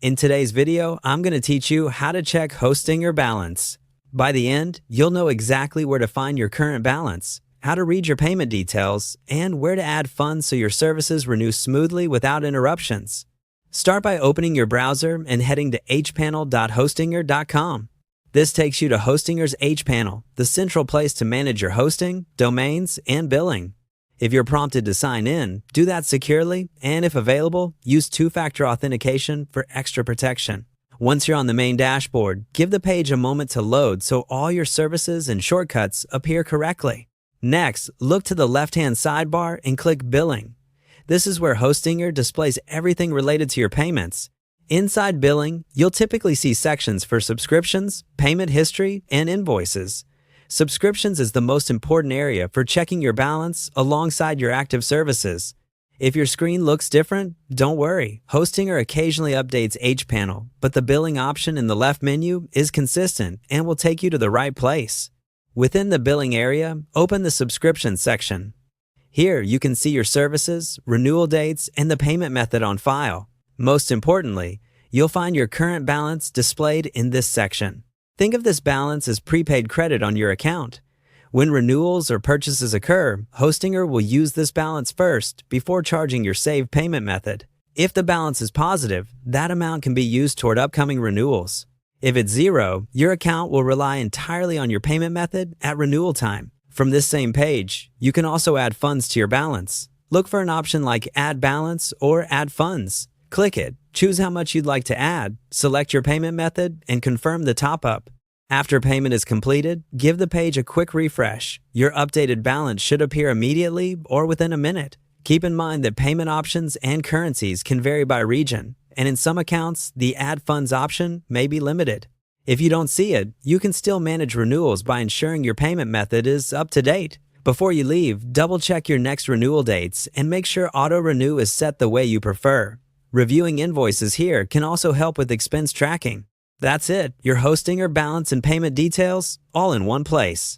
In today's video, I'm going to teach you how to check Hostinger balance. By the end, you'll know exactly where to find your current balance, how to read your payment details, and where to add funds so your services renew smoothly without interruptions. Start by opening your browser and heading to hpanel.hostinger.com. This takes you to Hostinger's hPanel, the central place to manage your hosting, domains, and billing. If you're prompted to sign in, do that securely, and if available, use two-factor authentication for extra protection. Once you're on the main dashboard, give the page a moment to load so all your services and shortcuts appear correctly. Next, look to the left-hand sidebar and click Billing. This is where Hostinger displays everything related to your payments. Inside Billing, you'll typically see sections for subscriptions, payment history, and invoices. Subscriptions is the most important area for checking your balance alongside your active services. If your screen looks different, don't worry. Hostinger occasionally updates hPanel, but the billing option in the left menu is consistent and will take you to the right place. Within the billing area, open the subscription section. Here, you can see your services, renewal dates, and the payment method on file. Most importantly, you'll find your current balance displayed in this section. Think of this balance as prepaid credit on your account. When renewals or purchases occur, Hostinger will use this balance first before charging your saved payment method. If the balance is positive, that amount can be used toward upcoming renewals. If it's zero, your account will rely entirely on your payment method at renewal time. From this same page, you can also add funds to your balance. Look for an option like Add Balance or Add Funds. Click it, choose how much you'd like to add, select your payment method, and confirm the top-up. After payment is completed, give the page a quick refresh. Your updated balance should appear immediately or within a minute. Keep in mind that payment options and currencies can vary by region, and in some accounts, the Add Funds option may be limited. If you don't see it, you can still manage renewals by ensuring your payment method is up to date. Before you leave, double-check your next renewal dates and make sure auto-renew is set the way you prefer. Reviewing invoices here can also help with expense tracking. That's it, your Hostinger balance and payment details all in one place.